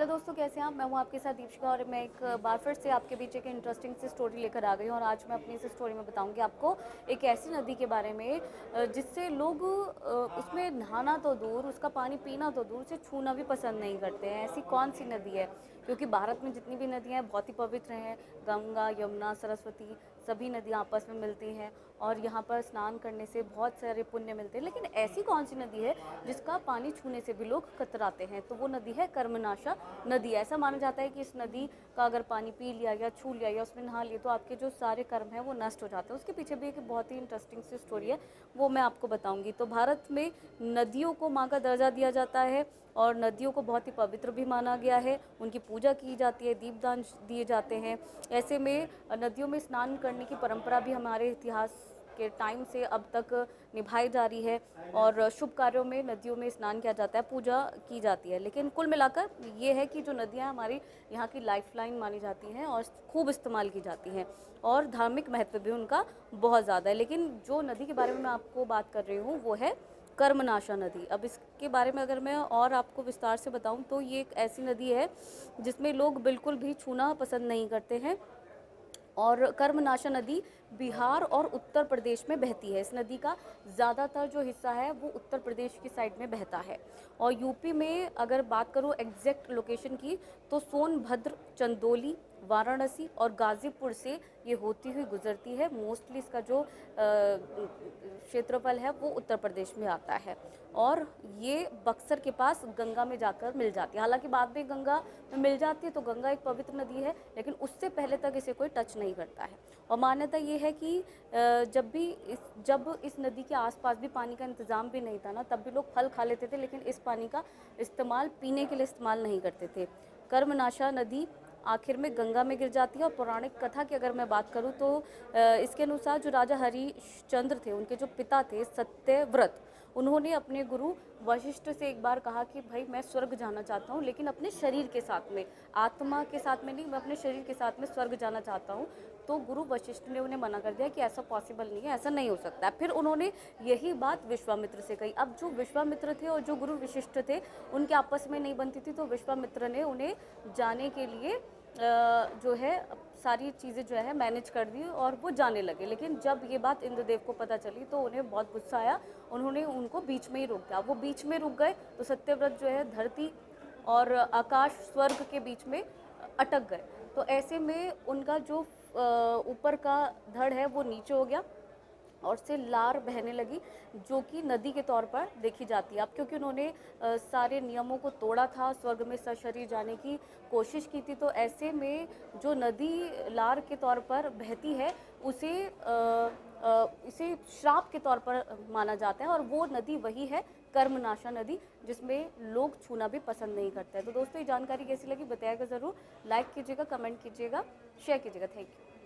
Hello दोस्तों, कैसे हैं आप? मैं हूं आपके साथ दीपिका और मैं एक बार फिर से आपके बीच एक इंटरेस्टिंग सी स्टोरी लेकर आ गई हूं। और आज मैं अपनी इस स्टोरी में बताऊंगी आपको एक ऐसी नदी के बारे में जिससे लोग उसमें नहाना तो दूर, उसका पानी पीना तो दूर, उसे छूना भी पसंद नहीं करते हैं। ऐसी कौन सी नदी है? क्योंकि भारत में जितनी भी नदियाँ हैं बहुत ही पवित्र हैं। गंगा, यमुना, सरस्वती, सभी नदियाँ आपस में मिलती हैं और यहाँ पर स्नान करने से बहुत सारे पुण्य मिलते हैं। लेकिन ऐसी कौन सी नदी है जिसका पानी छूने से भी लोग कतराते हैं? तो वो नदी है कर्मनाशा नदी। ऐसा माना जाता है कि इस नदी का अगर पानी पी लिया या छू लिया या उसमें नहा लिया तो आपके जो सारे कर्म हैं वो नष्ट हो जाते हैं। उसके पीछे भी एक बहुत ही इंटरेस्टिंग सी स्टोरी है, वो मैं आपको बताऊंगी। तो भारत में नदियों को माँ का दर्जा दिया जाता है और नदियों को बहुत ही पवित्र भी माना गया है। उनकी पूजा की जाती है, दीपदान दिए जाते हैं। ऐसे में नदियों में स्नान करने की परंपरा भी हमारे इतिहास के टाइम से अब तक निभाई जा रही है और शुभ कार्यों में नदियों में स्नान किया जाता है, पूजा की जाती है। लेकिन कुल मिलाकर ये है कि जो नदियाँ हमारी यहाँ की लाइफलाइन मानी जाती हैं और खूब इस्तेमाल की जाती हैं और धार्मिक महत्व भी उनका बहुत ज़्यादा है। लेकिन जो नदी के बारे में मैं आपको बात कर रही हूँ वो है कर्मनाशा नदी। अब इसके बारे में अगर मैं और आपको विस्तार से बताऊं तो ये एक ऐसी नदी है जिसमें लोग बिल्कुल भी छूना पसंद नहीं करते हैं। और कर्मनाशा नदी बिहार और उत्तर प्रदेश में बहती है। इस नदी का ज़्यादातर जो हिस्सा है वो उत्तर प्रदेश की साइड में बहता है। और यूपी में अगर बात करूँ एग्जैक्ट लोकेशन की तो सोनभद्र, चंदौली, वाराणसी और गाज़ीपुर से ये होती हुई गुजरती है। मोस्टली इसका जो क्षेत्रफल है वो उत्तर प्रदेश में आता है और ये बक्सर के पास गंगा में जाकर मिल जाती है। हालांकि बाद में गंगा में मिल जाती है, तो गंगा एक पवित्र नदी है, लेकिन उससे पहले तक इसे कोई टच नहीं करता है। और मान्यता ये है कि जब इस नदी के आसपास भी पानी का इंतज़ाम भी नहीं था ना, तब भी लोग फल खा लेते थे, लेकिन इस पानी का इस्तेमाल पीने के लिए इस्तेमाल नहीं करते थे। कर्मनाशा नदी आखिर में गंगा में गिर जाती है। और पौराणिक कथा की अगर मैं बात करूं तो इसके अनुसार जो राजा हरिश्चंद्र थे, उनके जो पिता थे सत्यव्रत, उन्होंने अपने गुरु वशिष्ठ से एक बार कहा कि भाई मैं स्वर्ग जाना चाहता हूँ, लेकिन अपने शरीर के साथ में, आत्मा के साथ में नहीं, मैं अपने शरीर के साथ में स्वर्ग जाना चाहता हूँ। तो गुरु वशिष्ठ ने उन्हें मना कर दिया कि ऐसा पॉसिबल नहीं है, ऐसा नहीं हो सकता है। फिर उन्होंने यही बात विश्वामित्र से कही। अब जो विश्वामित्र थे और जो गुरु वशिष्ठ थे उनके आपस में नहीं बनती थी, तो विश्वामित्र ने उन्हें जाने के लिए जो है सारी चीज़ें जो है मैनेज कर दी और वो जाने लगे। लेकिन जब ये बात इंद्रदेव को पता चली तो उन्हें बहुत गुस्सा आया। उन्होंने उनको बीच में ही रोक दिया। वो बीच में रुक गए तो सत्यव्रत जो है धरती और आकाश स्वर्ग के बीच में अटक गए। तो ऐसे में उनका जो ऊपर का धड़ है वो नीचे हो गया और से लार बहने लगी, जो कि नदी के तौर पर देखी जाती है। अब क्योंकि उन्होंने सारे नियमों को तोड़ा था, स्वर्ग में सशरीर जाने की कोशिश की थी, तो ऐसे में जो नदी लार के तौर पर बहती है इसे श्राप के तौर पर माना जाता है। और वो नदी वही है कर्मनाशा नदी, जिसमें लोग छूना भी पसंद नहीं करते हैं। तो दोस्तों, ये जानकारी कैसी लगी बताइएगा ज़रूर, लाइक कीजिएगा, कमेंट कीजिएगा, शेयर कीजिएगा। Thank you.